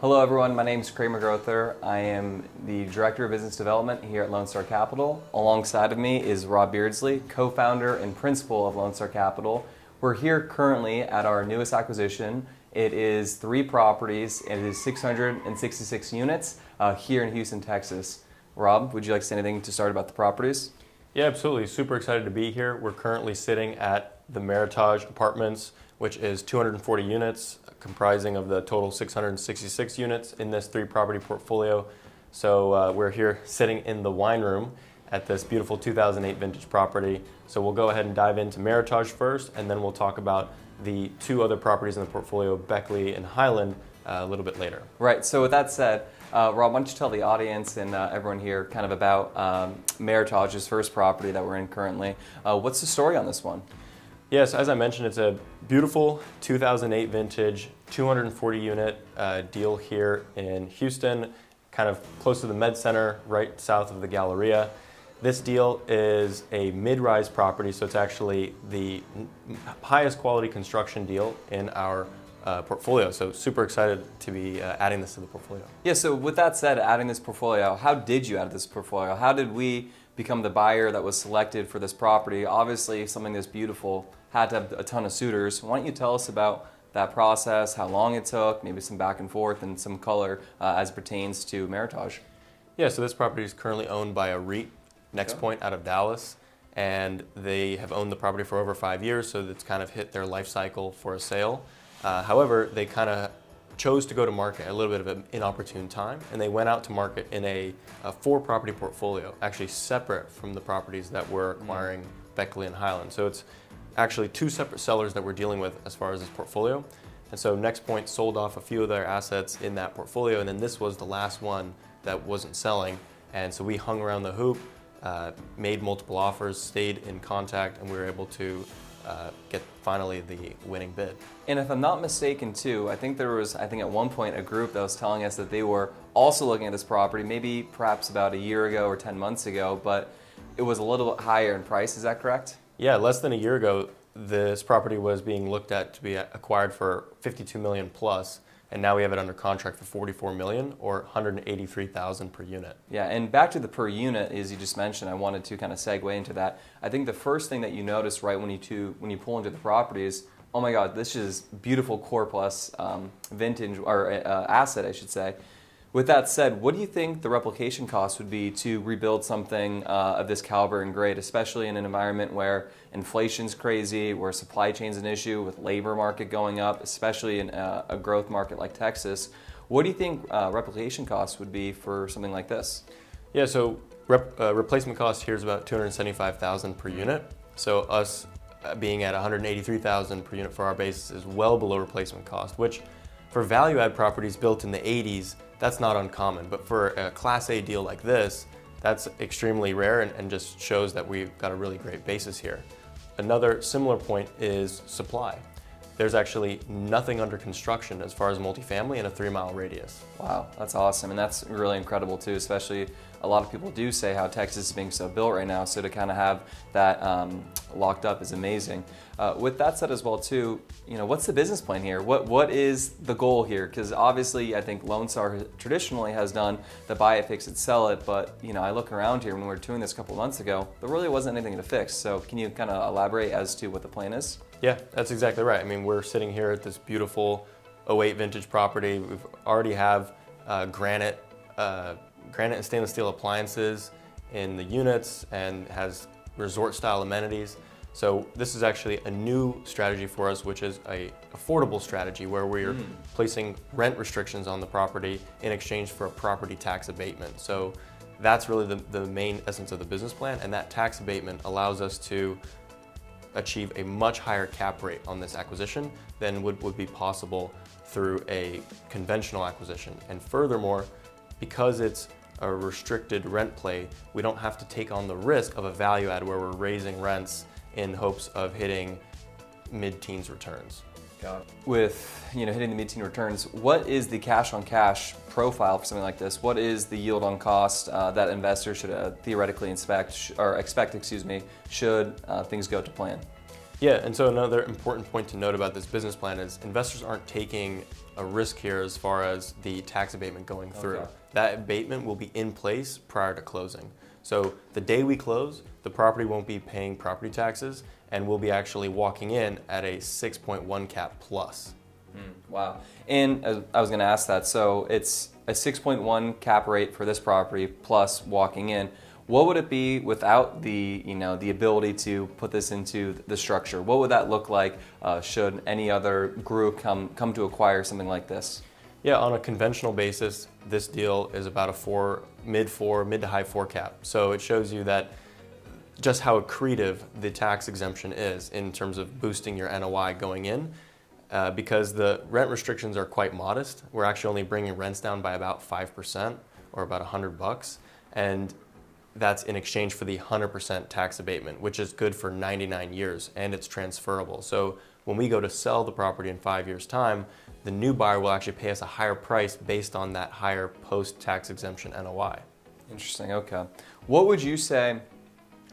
Hello everyone, my name is Kramer Grother. I am the Director of Business Development here at Lone Star Capital. Alongside of me is Rob Beardsley, co-founder and principal of Lone Star Capital. We're here currently at our newest acquisition. It is 3 properties and it is 666 units here in Houston, Texas. Rob, would you like to say anything to start about the properties? Yeah, absolutely. Super excited to be here. We're currently sitting at the Meritage Apartments, which is 240 units, comprising of the total 666 units in this 3-property portfolio. So we're here sitting in the wine room at this beautiful 2008 vintage property. So we'll go ahead and dive into Meritage first, and then we'll talk about the 2 other properties in the portfolio, Beckley and Highland, a little bit later. Right, so with that said, Rob, why don't you tell the audience and everyone here kind of about Meritage's first property that we're in currently. What's the story on this one? Yes, as I mentioned, it's a beautiful 2008 vintage, 240 unit deal here in Houston, kind of close to the Med Center, right south of the Galleria. This deal is a mid-rise property, so it's actually the highest quality construction deal in our portfolio. So super excited to be adding this to the portfolio. Yeah, so with that said, adding this portfolio, how did you add this portfolio? How did we become the buyer that was selected for this property? Obviously, something this beautiful had to have a ton of suitors. Why don't you tell us about that process, how long it took, maybe some back and forth and some color as it pertains to Meritage? Yeah, so this property is currently owned by a REIT, Next Point out of Dallas, and they have owned the property for over 5 years, so it's kind of hit their life cycle for a sale. However, they kind of chose to go to market at a little bit of an inopportune time, and they went out to market in a 4-property portfolio, actually separate from the properties that we're acquiring, Beckley and Highland. So it's actually 2 separate sellers that we're dealing with as far as this portfolio. And so Next Point sold off a few of their assets in that portfolio, and then this was the last one that wasn't selling. And so we hung around the hoop, made multiple offers, stayed in contact, and we were able to get finally the winning bid. And if I'm not mistaken too, I think there was, at one point, a group that was telling us that they were also looking at this property, maybe perhaps about a year ago or 10 months ago, but it was a little bit higher in price, is that correct? Yeah, less than a year ago, this property was being looked at to be acquired for $52 million plus, and now we have it under contract for $44 million or $183,000 per unit. Yeah, and back to the per unit, as you just mentioned, I wanted to kind of segue into that. I think the first thing that you notice right when you pull into the property is, oh my God, this is beautiful core plus vintage or asset, I should say. With that said, what do you think the replication cost would be to rebuild something of this caliber and grade, especially in an environment where inflation's crazy, where supply chain's an issue, with labor market going up, especially in a growth market like Texas? What do you think replication costs would be for something like this? Yeah, so replacement cost here is about $275,000 per unit. So us being at $183,000 per unit for our basis is well below replacement cost, which for value add properties built in the 80s, that's not uncommon. But for a Class A deal like this, that's extremely rare and just shows that we've got a really great basis here. Another similar point is supply. There's actually nothing under construction as far as multifamily in a 3-mile radius. Wow, that's awesome, and that's really incredible too, especially a lot of people do say how Texas is being so built right now, so to kind of have that locked up is amazing. With that said as well too, what's the business plan here? What is the goal here? Because obviously I think Lone Star traditionally has done the buy it, fix it, sell it, but I look around here when we were doing this a couple months ago, there really wasn't anything to fix. So can you kind of elaborate as to what the plan is? Yeah, that's exactly right. I mean, we're sitting here at this beautiful '08 vintage property. We already have granite and stainless steel appliances in the units and has resort style amenities. So this is actually a new strategy for us, which is a affordable strategy where we're placing rent restrictions on the property in exchange for a property tax abatement. So that's really the main essence of the business plan, and that tax abatement allows us to achieve a much higher cap rate on this acquisition than would be possible through a conventional acquisition. And furthermore, because it's a restricted rent play, we don't have to take on the risk of a value add where we're raising rents in hopes of hitting mid-teens returns. With hitting the mid-teen returns, what is the cash on cash profile for something like this? What is the yield on cost that investors should theoretically expect, should things go to plan? Yeah, and so another important point to note about this business plan is investors aren't taking a risk here as far as the tax abatement going through. Okay. That abatement will be in place prior to closing. So the day we close, the property won't be paying property taxes, and we'll be actually walking in at a 6.1 cap plus. Wow. And I was going to ask that. So it's a 6.1 cap rate for this property plus walking in. What would it be without the ability to put this into the structure? What would that look like should any other group come to acquire something like this? Yeah, on a conventional basis, this deal is about a mid to high 4 cap. So it shows you that just how accretive the tax exemption is in terms of boosting your NOI going in. Because the rent restrictions are quite modest. We're actually only bringing rents down by about 5% or about $100, and that's in exchange for the 100% tax abatement, which is good for 99 years, and it's transferable. So when we go to sell the property in 5 years' time, the new buyer will actually pay us a higher price based on that higher post-tax exemption NOI. Interesting, okay. What would you say,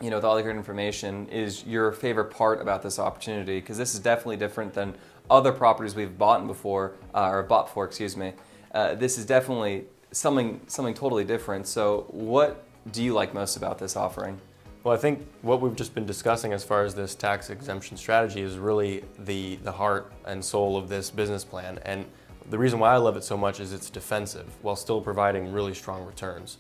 with all the great information, is your favorite part about this opportunity? Because this is definitely different than other properties we've bought before. This is definitely something totally different. So what do you like most about this offering? Well, I think what we've just been discussing as far as this tax exemption strategy is really the heart and soul of this business plan. And the reason why I love it so much is it's defensive while still providing really strong returns.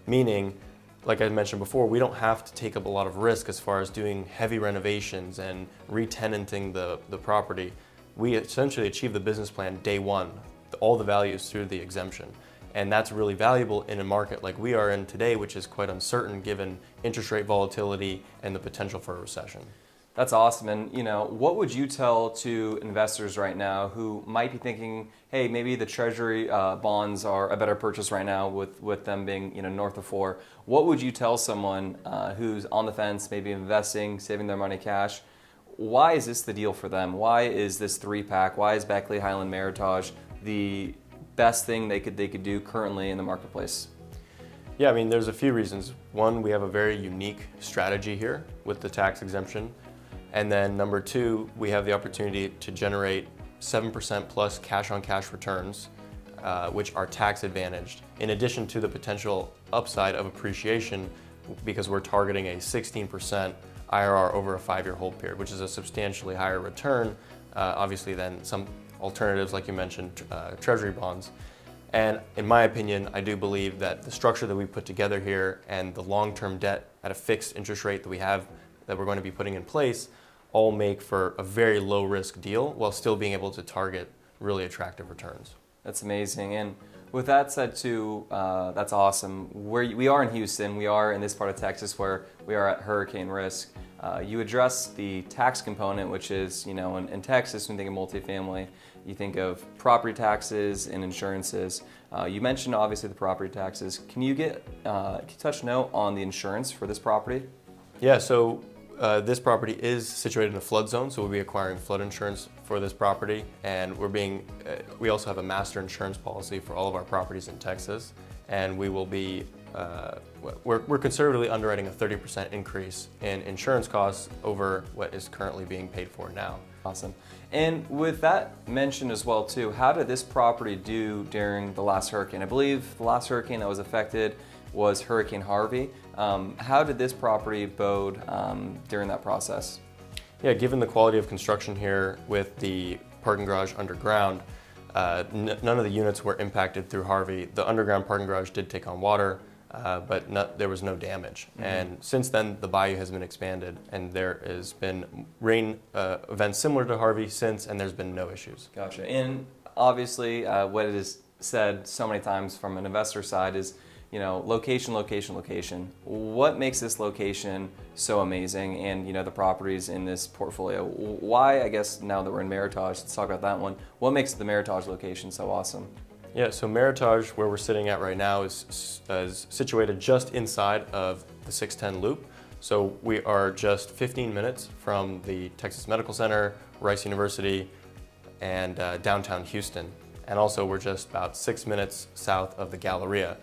Meaning, like I mentioned before, we don't have to take up a lot of risk as far as doing heavy renovations and re-tenanting the property. We essentially achieve the business plan day one, all the values through the exemption. And that's really valuable in a market like we are in today, which is quite uncertain given interest rate volatility and the potential for a recession. That's awesome. And what would you tell to investors right now who might be thinking, hey, maybe the Treasury bonds are a better purchase right now with them being north of 4? What would you tell someone who's on the fence, maybe investing, saving their money cash? Why is this the deal for them? Why is this 3-pack? Why is Beckley, Highland, Meritage the best thing they could do currently in the marketplace? Yeah, I mean, there's a few reasons. One, we have a very unique strategy here with the tax exemption. And then number two, we have the opportunity to generate 7% plus cash on cash returns, which are tax advantaged, in addition to the potential upside of appreciation because we're targeting a 16% IRR over a 5-year hold period, which is a substantially higher return, obviously, than some alternatives, like you mentioned, Treasury bonds. And in my opinion, I do believe that the structure that we put together here and the long-term debt at a fixed interest rate that we're going to be putting in place all make for a very low-risk deal while still being able to target really attractive returns. That's amazing. And with that said too, that's awesome. We are in Houston. We are in this part of Texas where we are at hurricane risk. You address the tax component, which is, in Texas, when you think of multifamily, you think of property taxes and insurances. You mentioned obviously the property taxes. Can you touch note on the insurance for this property? Yeah, so this property is situated in a flood zone, so we'll be acquiring flood insurance for this property, and we also have a master insurance policy for all of our properties in Texas, and we will be we're conservatively underwriting a 30% increase in insurance costs over what is currently being paid for now. Awesome. And with that mentioned as well too, how did this property do during the last hurricane? I believe the last hurricane that was affected was Hurricane Harvey. How did this property bode during that process? Yeah, given the quality of construction here with the parking garage underground, none of the units were impacted through Harvey. The underground parking garage did take on water, but there was no damage. Mm-hmm. And since then, the bayou has been expanded, and there has been rain events similar to Harvey since, and there's been no issues. Gotcha. And obviously, what it is said so many times from an investor side is, location, location, location. What makes this location so amazing and, the properties in this portfolio? Why, I guess, now that we're in Meritage, let's talk about that one. What makes the Meritage location so awesome? Yeah, so Meritage, where we're sitting at right now, is situated just inside of the 610 loop. So we are just 15 minutes from the Texas Medical Center, Rice University, and downtown Houston. And also we're just about 6 minutes south of the Galleria.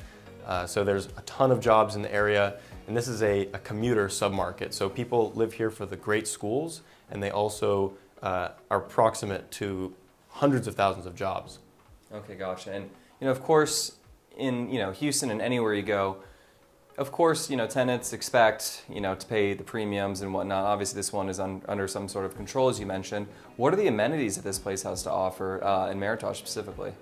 So there's a ton of jobs in the area, And this is a commuter submarket. So people live here for the great schools, and they also are proximate to hundreds of thousands of jobs. Okay, gotcha. And of course, in Houston and anywhere you go, of course, tenants expect to pay the premiums and whatnot. Obviously, this one is under some sort of control, as you mentioned. What are the amenities that this place has to offer in Meritage specifically?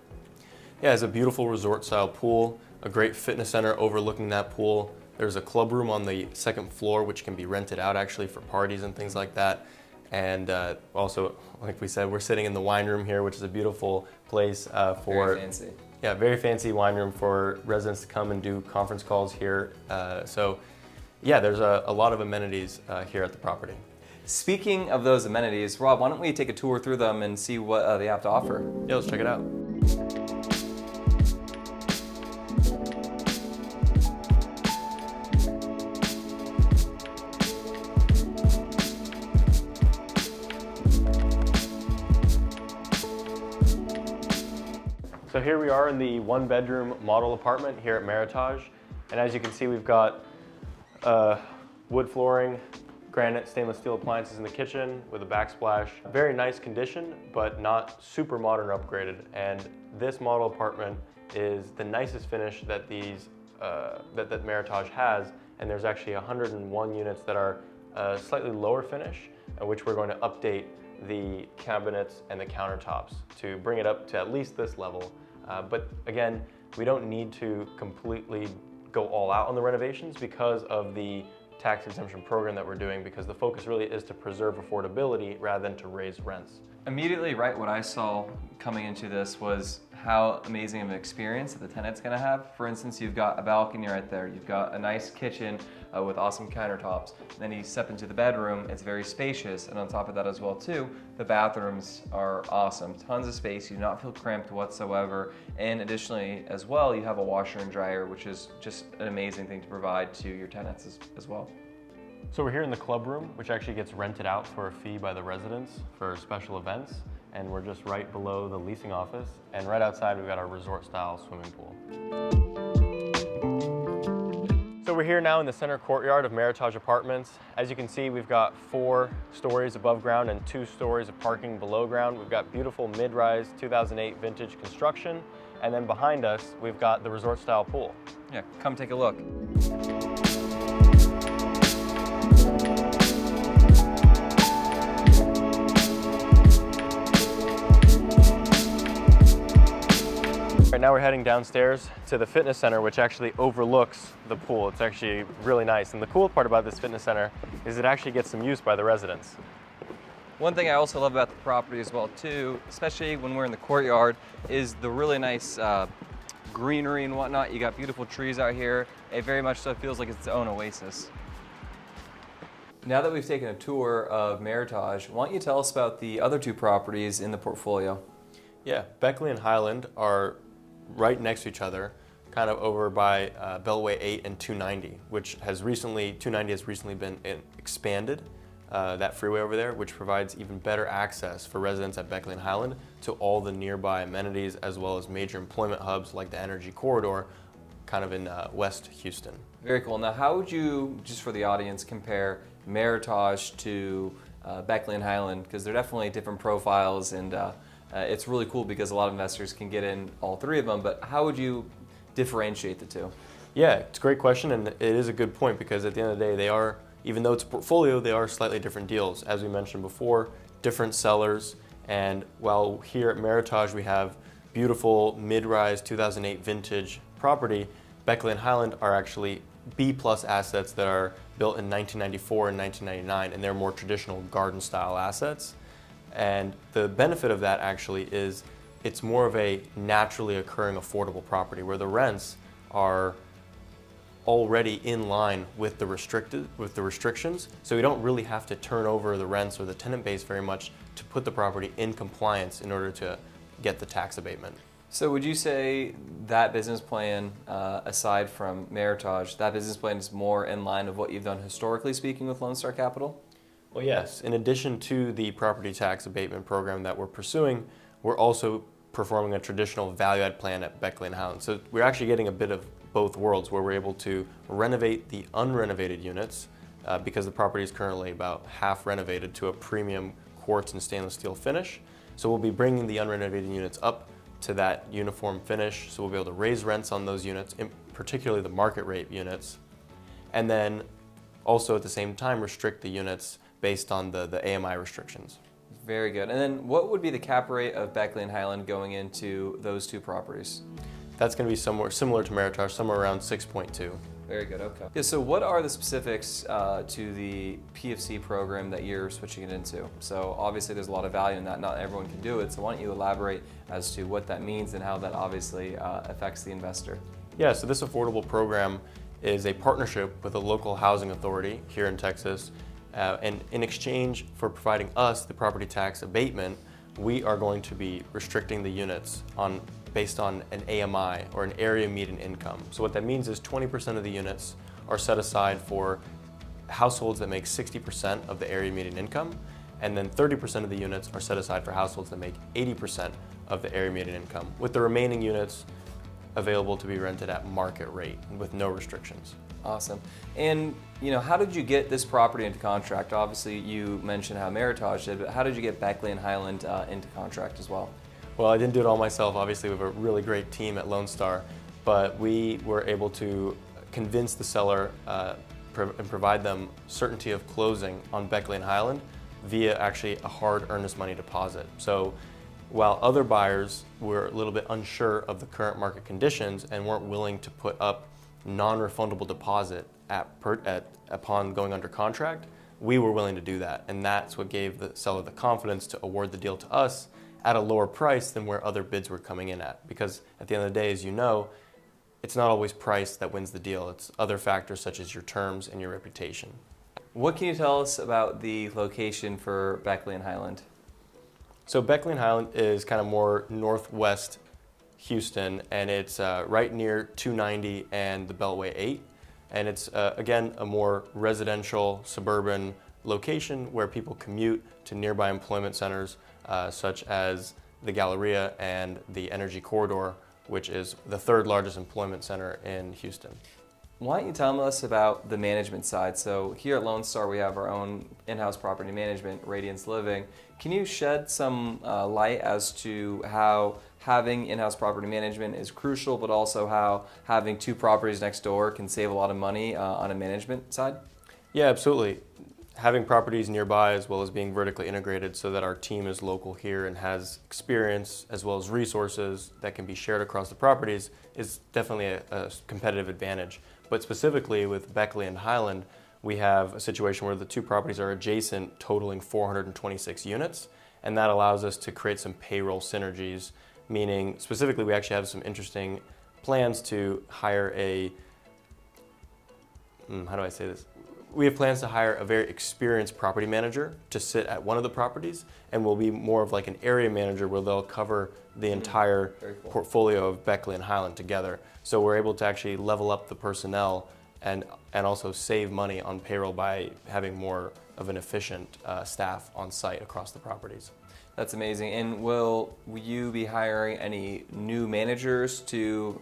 Yeah, it's a beautiful resort-style pool, a great fitness center overlooking that pool. There's a club room on the second floor, which can be rented out actually for parties and things like that. And also, like we said, we're sitting in the wine room here, which is a beautiful place for... Very fancy. Yeah, very fancy wine room for residents to come and do conference calls here. So yeah, there's a lot of amenities here at the property. Speaking of those amenities, Rob, why don't we take a tour through them and see what they have to offer? Yeah, let's check it out. So here we are in the one-bedroom model apartment here at Meritage. And as you can see, we've got wood flooring, granite stainless steel appliances in the kitchen with a backsplash. Very nice condition, but not super modern or upgraded. And this model apartment is the nicest finish that that Meritage has. And there's actually 101 units that are slightly lower finish, which we're going to update the cabinets and the countertops to bring it up to at least this level. But again, we don't need to completely go all out on the renovations because of the tax exemption program that we're doing, because the focus really is to preserve affordability rather than to raise rents. Immediately, right, what I saw coming into this was how amazing of an experience that the tenant's gonna have. For instance, you've got a balcony right there, you've got a nice kitchen with awesome countertops. Then you step into the bedroom, it's very spacious, and on top of that as well too, the bathrooms are awesome. Tons of space, you do not feel cramped whatsoever. And additionally as well, you have a washer and dryer, which is just an amazing thing to provide to your tenants as well. So we're here in the club room, which actually gets rented out for a fee by the residents for special events. And we're just right below the leasing office. And right outside, we've got our resort-style swimming pool. So we're here now in the center courtyard of Meritage Apartments. As you can see, we've got 4 stories above ground and 2 stories of parking below ground. We've got beautiful mid-rise 2008 vintage construction. And then behind us, we've got the resort-style pool. Yeah, come take a look. Right now we're heading downstairs to the fitness center, which actually overlooks the pool. It's actually really nice. And the cool part about this fitness center is it actually gets some use by the residents. One thing I also love about the property as well too, especially when we're in the courtyard, is the really nice greenery and whatnot. You got beautiful trees out here. It very much so feels like it's its own oasis. Now that we've taken a tour of Meritage, why don't you tell us about the other 2 properties in the portfolio? Yeah, Beckley and Highland are right next to each other, kind of over by Beltway 8 and 290, which has recently, 290 has recently been expanded, that freeway over there, which provides even better access for residents at Beckley and Highland to all the nearby amenities, as well as major employment hubs like the Energy Corridor, kind of in West Houston. Very cool. Now, how would you, just for the audience, compare Meritage to Beckley and Highland? Because they're definitely different profiles, and it's really cool because a lot of investors can get in all 3 of them, but how would you differentiate the 2? Yeah, it's a great question, and it is a good point because at the end of the day, they are, even though it's a portfolio, they are slightly different deals. As we mentioned before, different sellers, and while here at Meritage we have beautiful mid-rise 2008 vintage property, Beckley and Highland are actually B-plus assets that are built in 1994 and 1999, and they're more traditional garden-style assets. And the benefit of that actually is it's more of a naturally occurring affordable property where the rents are already in line with the restrictions. So we don't really have to turn over the rents or the tenant base very much to put the property in compliance in order to get the tax abatement. So would you say that business plan, aside from Meritage, that business plan is more in line of what you've done historically speaking with Lone Star Capital? Well, yes. In addition to the property tax abatement program that we're pursuing, we're also performing a traditional value-add plan at Beckley and Highland. So we're actually getting a bit of both worlds, where we're able to renovate the unrenovated units because the property is currently about half renovated to a premium quartz and stainless steel finish. So we'll be bringing the unrenovated units up to that uniform finish, so we'll be able to raise rents on those units, particularly the market rate units, and then also at the same time restrict the units based on the AMI restrictions. Very good. And then what would be the cap rate of Beckley and Highland going into those two properties? That's going to be somewhere similar to Meritage, somewhere around 6.2. Very good, okay. Yeah, so what are the specifics to the PFC program that you're switching it into? So obviously there's a lot of value in that. Not everyone can do it. So why don't you elaborate as to what that means and how that obviously affects the investor? Yeah, so this affordable program is a partnership with a local housing authority here in Texas. And in exchange for providing us the property tax abatement, we are going to be restricting the units based on an AMI, or an area median income. So what that means is 20% of the units are set aside for households that make 60% of the area median income, and then 30% of the units are set aside for households that make 80% of the area median income, with the remaining units available to be rented at market rate with no restrictions. Awesome. And how did you get this property into contract? Obviously you mentioned how Meritage did, but how did you get Beckley and Highland into contract as well? Well, I didn't do it all myself. Obviously, we have a really great team at Lone Star, but we were able to convince the seller and provide them certainty of closing on Beckley and Highland via actually a hard earnest money deposit. So while other buyers were a little bit unsure of the current market conditions and weren't willing to put up non-refundable deposit upon going under contract, we were willing to do that. And that's what gave the seller the confidence to award the deal to us at a lower price than where other bids were coming in at. Because at the end of the day, as you know, it's not always price that wins the deal. It's other factors such as your terms and your reputation. What can you tell us about the location for Beckley and Highland? So Beckley and Highland is kind of more northwest Houston, and it's right near 290 and the Beltway 8. And it's, again, a more residential, suburban location where people commute to nearby employment centers such as the Galleria and the Energy Corridor, which is the third largest employment center in Houston. Why don't you tell us about the management side? So here at Lone Star, we have our own in-house property management, Radiance Living. Can you shed some light as to how having in-house property management is crucial, but also how having two properties next door can save a lot of money on a management side? Yeah, absolutely. Having properties nearby as well as being vertically integrated so that our team is local here and has experience as well as resources that can be shared across the properties is definitely a competitive advantage. But specifically with Beckley and Highland, we have a situation where the two properties are adjacent, totaling 426 units, and that allows us to create some payroll synergies, meaning specifically we actually have some interesting plans to hire we have plans to hire a very experienced property manager to sit at one of the properties, and will be more of like an area manager where they'll cover the entire portfolio of Beckley and Highland together. So we're able to actually level up the personnel and also save money on payroll by having more of an efficient staff on site across the properties. That's amazing. And will you be hiring any new managers to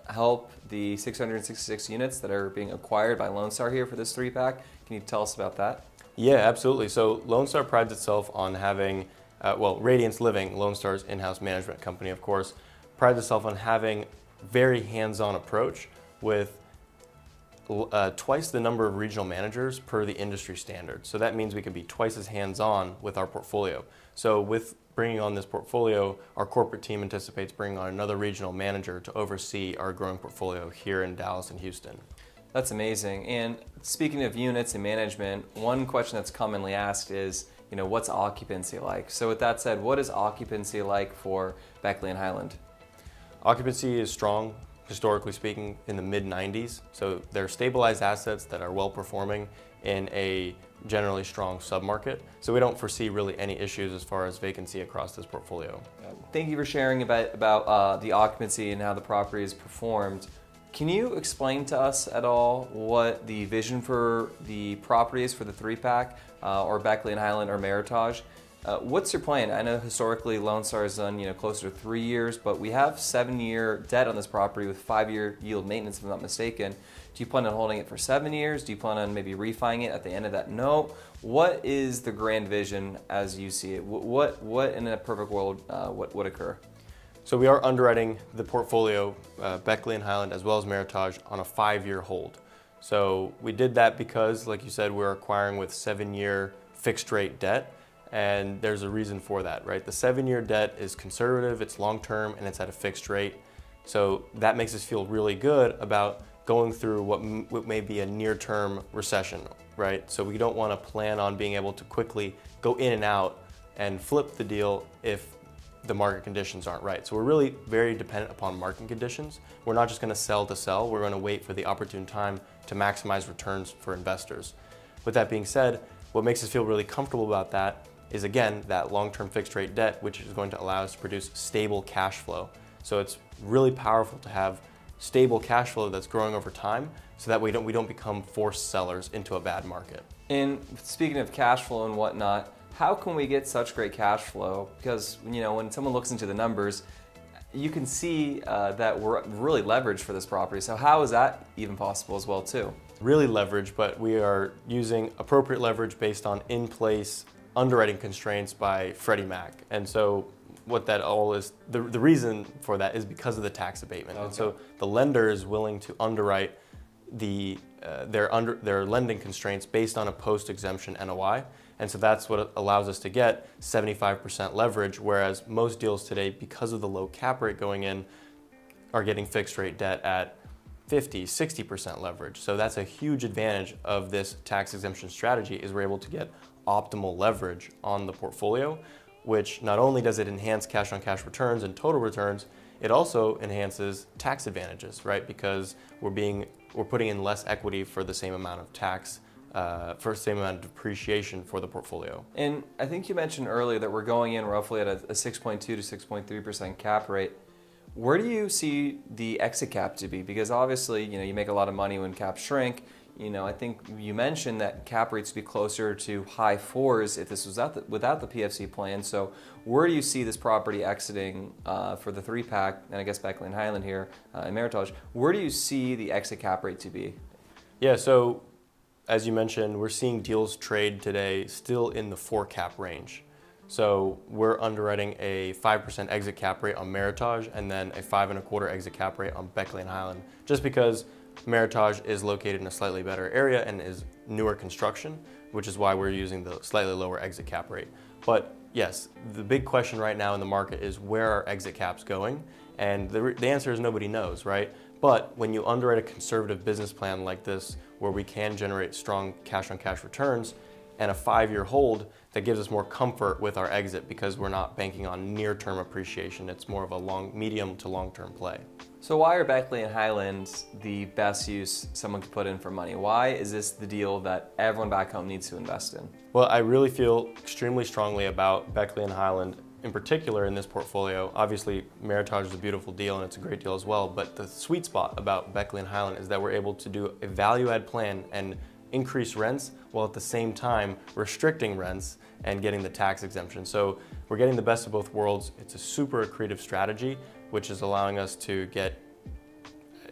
help the 666 units that are being acquired by Lone Star here for this 3-pack? Can you tell us about that? Yeah, absolutely. So Lone Star prides itself on having, Radiance Living, Lone Star's in-house management company, of course, prides itself on having very hands-on approach with twice the number of regional managers per the industry standard. So that means we can be twice as hands-on with our portfolio. So with bringing on this portfolio, our corporate team anticipates bringing on another regional manager to oversee our growing portfolio here in Dallas and Houston. That's amazing. And speaking of units and management, one question that's commonly asked is, what's occupancy like? So with that said, what is occupancy like for Beckley and Highland? Occupancy is strong, historically speaking, in the mid-90s. So they're stabilized assets that are well performing in a generally strong submarket. So we don't foresee really any issues as far as vacancy across this portfolio. Thank you for sharing about the occupancy and how the property is performed. Can you explain to us at all what the vision for the property is for the 3-pack or Beckley and Highland or Meritage? What's your plan? I know historically Lone Star has done closer to 3 years, but we have 7-year debt on this property with 5-year yield maintenance, if I'm not mistaken. Do you plan on holding it for 7 years? Do you plan on maybe refining it at the end of that note? What is the grand vision as you see it? What in a perfect world what would occur? So we are underwriting the portfolio, Beckley and Highland, as well as Meritage, on a 5-year hold. So we did that because, like you said, we're acquiring with 7-year fixed rate debt, and there's a reason for that, right? The 7-year debt is conservative, it's long-term, and it's at a fixed rate. So that makes us feel really good about going through what may be a near-term recession, right? So we don't want to plan on being able to quickly go in and out and flip the deal if the market conditions aren't right. So we're really very dependent upon market conditions. We're not just going to sell to sell. We're going to wait for the opportune time to maximize returns for investors. With that being said, what makes us feel really comfortable about that is, again, that long-term fixed rate debt, which is going to allow us to produce stable cash flow. So it's really powerful to have stable cash flow that's growing over time, so that we don't become forced sellers into a bad market. And speaking of cash flow and whatnot, how can we get such great cash flow? Because when someone looks into the numbers, you can see that we're really leveraged for this property. So how is that even possible as well too? Really leveraged, but we are using appropriate leverage based on in-place underwriting constraints by Freddie Mac. And so what that all is, the reason for that is because of the tax abatement. Okay. And so the lender is willing to underwrite their lending constraints based on a post-exemption NOI. And so that's what allows us to get 75% leverage, whereas most deals today, because of the low cap rate going in, are getting fixed rate debt at 50, 60% leverage. So that's a huge advantage of this tax exemption strategy, is we're able to get optimal leverage on the portfolio, which not only does it enhance cash on cash returns and total returns, it also enhances tax advantages, right? Because we're putting in less equity for the same amount of tax, for the same amount of depreciation for the portfolio. And I think you mentioned earlier that we're going in roughly at a 6.2 to 6.3% cap rate. Where do you see the exit cap to be? Because obviously, you make a lot of money when caps shrink. I think you mentioned that cap rates would be closer to high 4s if this was without the PFC plan. So where do you see this property exiting for the 3-pack, and I guess Beckley and Highland here in Meritage? Where do you see the exit cap rate to be? Yeah, so as you mentioned, we're seeing deals trade today still in the 4 cap range. So we're underwriting a 5% exit cap rate on Meritage, and then a 5.25% exit cap rate on Beckley and Highland, just because Meritage is located in a slightly better area and is newer construction, which is why we're using the slightly lower exit cap rate. But yes, the big question right now in the market is, where are exit caps going? And the answer is nobody knows, right? But when you underwrite a conservative business plan like this, where we can generate strong cash on cash returns, and a 5-year hold, that gives us more comfort with our exit, because we're not banking on near-term appreciation. It's more of a medium to long-term play. So why are Beckley and Highland the best use someone could put in for money? Why is this the deal that everyone back home needs to invest in? Well, I really feel extremely strongly about Beckley and Highland in particular in this portfolio. Obviously, Meritage is a beautiful deal and it's a great deal as well, but the sweet spot about Beckley and Highland is that we're able to do a value-add plan and increase rents while at the same time restricting rents and getting the tax exemption. So we're getting the best of both worlds. It's a super accretive strategy, which is allowing us to get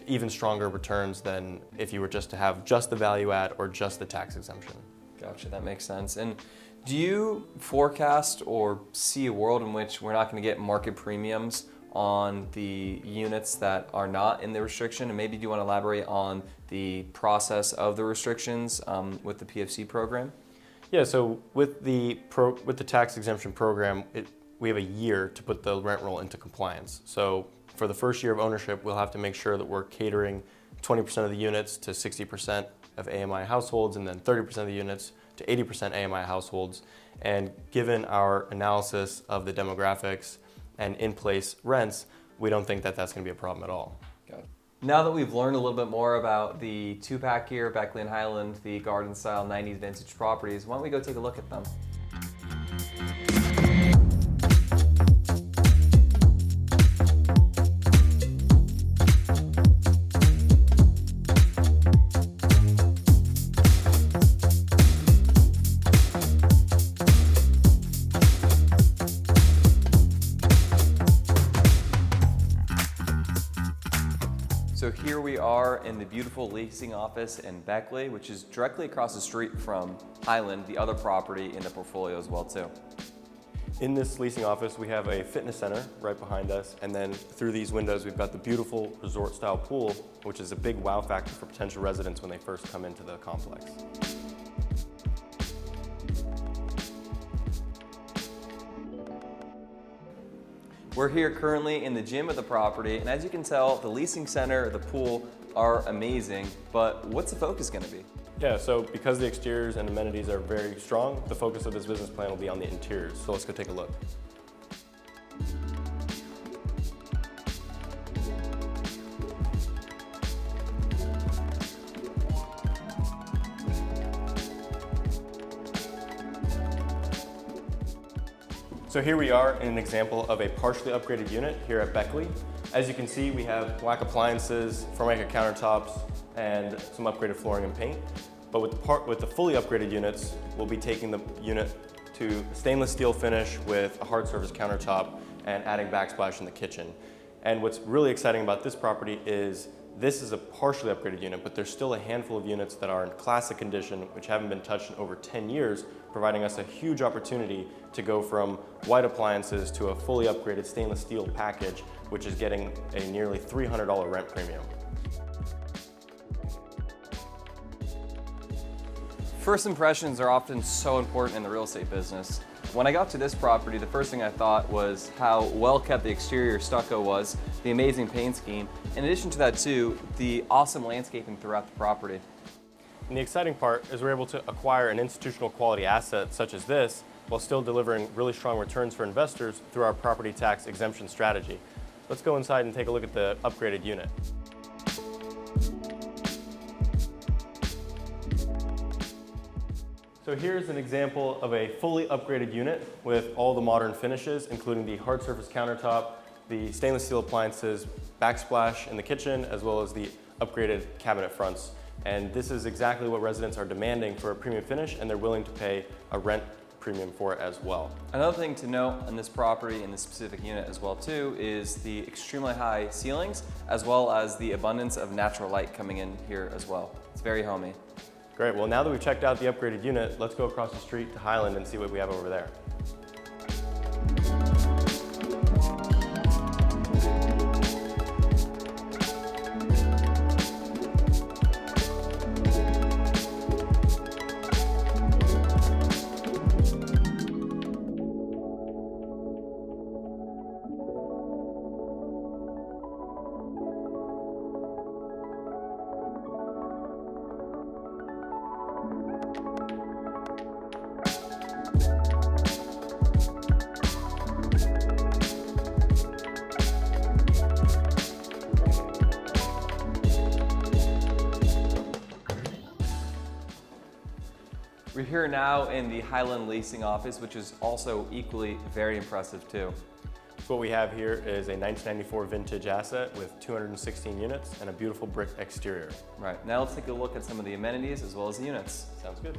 even stronger returns than if you were just to have just the value add or just the tax exemption. Gotcha, that makes sense. And do you forecast or see a world in which we're not going to get market premiums on the units that are not in the restriction? And maybe do you want to elaborate on the process of the restrictions with the PFC program? Yeah, so with the tax exemption program, we have a year to put the rent roll into compliance. So for the first year of ownership, we'll have to make sure that we're catering 20% of the units to 60% of AMI households, and then 30% of the units to 80% AMI households. And given our analysis of the demographics and in-place rents, we don't think that that's going to be a problem at all. Got it. Now that we've learned a little bit more about the 2-pack here, Beckley and Highland, the garden-style 90s vintage properties, why don't we go take a look at them? are in the beautiful leasing office in Beckley, which is directly across the street from Highland, the other property in the portfolio as well too. In this leasing office, we have a fitness center right behind us, and then through these windows, we've got the beautiful resort-style pool, which is a big wow factor for potential residents when they first come into the complex. We're here currently in the gym of the property, and as you can tell, the leasing center, the pool are amazing, but what's the focus going to be? Yeah, so because the exteriors and amenities are very strong, the focus of this business plan will be on the interiors. So let's go take a look. So here we are in an example of a partially upgraded unit here at Beckley. As you can see, we have black appliances, Formica countertops, and some upgraded flooring and paint. But with the fully upgraded units, we'll be taking the unit to stainless steel finish with a hard surface countertop and adding backsplash in the kitchen. And what's really exciting about this property is this is a partially upgraded unit, but there's still a handful of units that are in classic condition, which haven't been touched in over 10 years, providing us a huge opportunity to go from white appliances to a fully upgraded stainless steel package, which is getting a nearly $300 rent premium. First impressions are often so important in the real estate business. When I got to this property, the first thing I thought was how well kept the exterior stucco was, the amazing paint scheme. In addition to that too, the awesome landscaping throughout the property. And the exciting part is we're able to acquire an institutional quality asset such as this while still delivering really strong returns for investors through our property tax exemption strategy. Let's go inside and take a look at the upgraded unit. So here's an example of a fully upgraded unit with all the modern finishes, including the hard surface countertop, the stainless steel appliances, backsplash in the kitchen, as well as the upgraded cabinet fronts. And this is exactly what residents are demanding for a premium finish, and they're willing to pay a rent premium for it as well. Another thing to note on this property, in this specific unit as well too, is the extremely high ceilings, as well as the abundance of natural light coming in here as well. It's very homey. Great, well now that we've checked out the upgraded unit, let's go across the street to Highland and see what we have over there. We're here now in the Highland leasing office, which is also equally very impressive too. So what we have here is a 1994 vintage asset with 216 units and a beautiful brick exterior. Right, now let's take a look at some of the amenities as well as the units. Sounds good.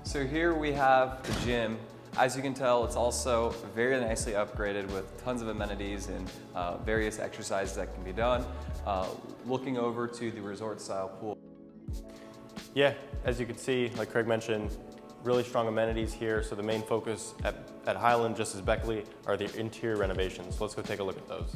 So here we have the gym. As you can tell, it's also very nicely upgraded with tons of amenities and various exercises that can be done. Looking over to the resort style pool. Yeah, as you can see, like Craig mentioned, really strong amenities here. So the main focus at Highland, just as Beckley, are the interior renovations. So let's go take a look at those.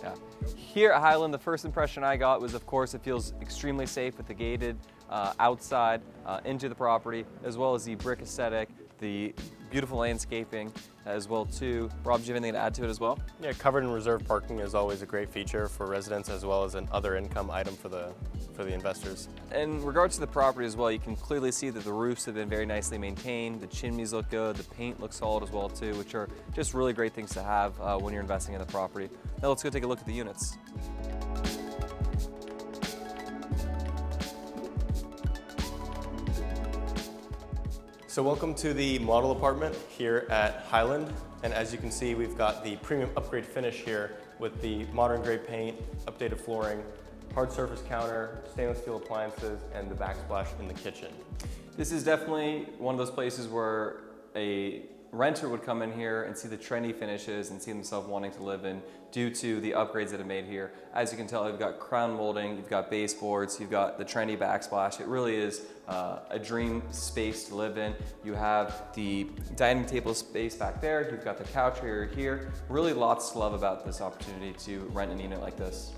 Yeah. Here at Highland, the first impression I got was, of course, it feels extremely safe with the gated outside into the property, as well as the brick aesthetic, the beautiful landscaping as well too. Rob, do you have anything to add to it as well? Yeah, covered and reserved parking is always a great feature for residents as well as an other income item for the investors. In regards to the property as well, you can clearly see that the roofs have been very nicely maintained, the chimneys look good, the paint looks solid as well too, which are just really great things to have when you're investing in the property. Now let's go take a look at the units. So welcome to the model apartment here at Highland. And as you can see, we've got the premium upgrade finish here with the modern gray paint, updated flooring, hard surface counter, stainless steel appliances, and the backsplash in the kitchen. This is definitely one of those places where a renter would come in here and see the trendy finishes and see themselves wanting to live in due to the upgrades that are made here. As you can tell, you've got crown molding, you've got baseboards, you've got the trendy backsplash. It really is a dream space to live in. You have the dining table space back there, you've got the couch area here. Really lots to love about this opportunity to rent a unit like this.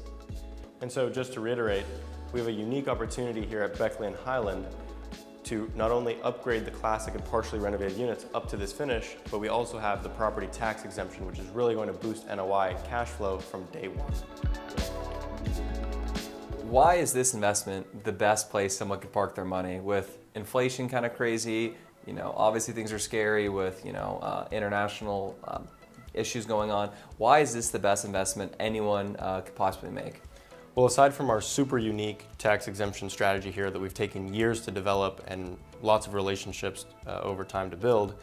And so just to reiterate, we have a unique opportunity here at Beckley and Highland to not only upgrade the classic and partially renovated units up to this finish, but we also have the property tax exemption, which is really going to boost NOI and cash flow from day one. Why is this investment the best place someone could park their money? With inflation kind of crazy, obviously things are scary with, international issues going on. Why is this the best investment anyone could possibly make? Well, aside from our super unique tax exemption strategy here that we've taken years to develop and lots of relationships over time to build,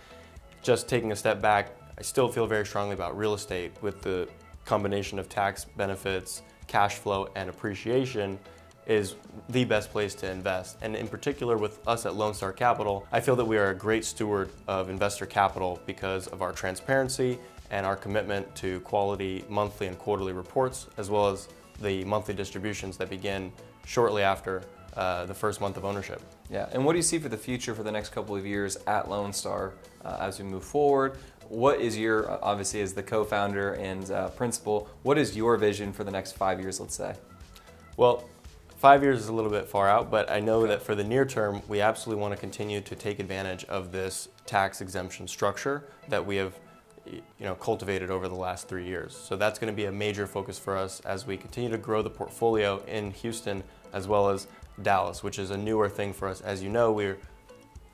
just taking a step back, I still feel very strongly about real estate with the combination of tax benefits, cash flow, and appreciation is the best place to invest. And in particular with us at Lone Star Capital, I feel that we are a great steward of investor capital because of our transparency and our commitment to quality monthly and quarterly reports, as well as the monthly distributions that begin shortly after the first month of ownership. Yeah, and what do you see for the future for the next couple of years at Lone Star as we move forward? What is your, obviously as the co-founder and principal, what is your vision for the next 5 years, let's say? Well, 5 years is a little bit far out, but I know that for the near term, we absolutely want to continue to take advantage of this tax exemption structure that we have cultivated over the last 3 years. So that's going to be a major focus for us as we continue to grow the portfolio in Houston as well as Dallas, which is a newer thing for us. As you know, we're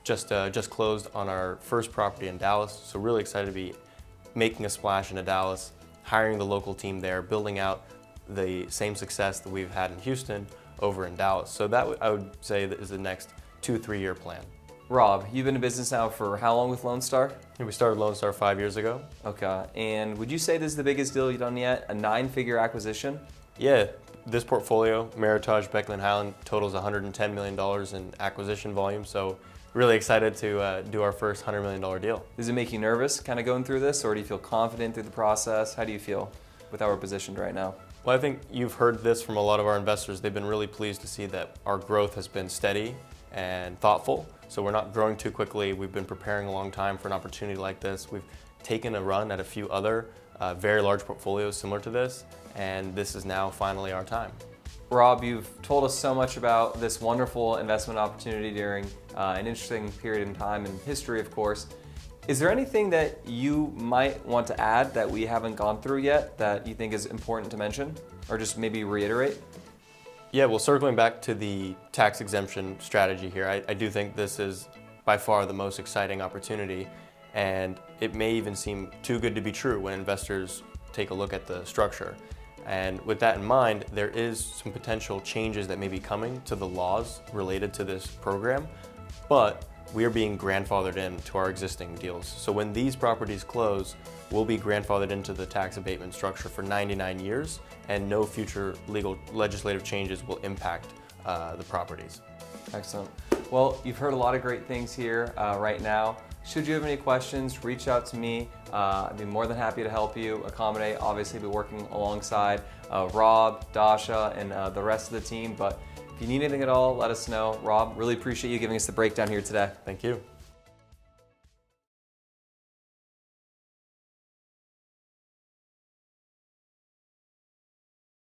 just closed on our first property in Dallas, so really excited to be making a splash into Dallas, hiring the local team there, building out the same success that we've had in Houston over in Dallas. So that I would say that is the next 2-3 year plan. Rob, you've been in business now for how long with Lone Star? We started Lone Star 5 years ago. Okay, and would you say this is the biggest deal you've done yet? A 9-figure acquisition? Yeah, this portfolio, Meritage, Beckley and Highland, totals $110 million in acquisition volume. So really excited to do our first $100 million deal. Does it make you nervous kind of going through this, or do you feel confident through the process? How do you feel with how we're positioned right now? Well, I think you've heard this from a lot of our investors. They've been really pleased to see that our growth has been steady and thoughtful. So we're not growing too quickly. We've been preparing a long time for an opportunity like this. We've taken a run at a few other very large portfolios similar to this, and this is now finally our time. Rob, you've told us so much about this wonderful investment opportunity during an interesting period in time in history, of course. Is there anything that you might want to add that we haven't gone through yet that you think is important to mention, or just maybe reiterate? Yeah, well, circling back to the tax exemption strategy here, I do think this is by far the most exciting opportunity, and it may even seem too good to be true when investors take a look at the structure. And with that in mind, there is some potential changes that may be coming to the laws related to this program, but we are being grandfathered into our existing deals. So when these properties close, we'll be grandfathered into the tax abatement structure for 99 years, and no future legislative changes will impact the properties. Excellent. Well, you've heard a lot of great things here right now. Should you have any questions, reach out to me. I'd be more than happy to help you, accommodate. Obviously, be working alongside Rob, Dasha, and the rest of the team. But if you need anything at all, let us know. Rob, really appreciate you giving us the breakdown here today. Thank you.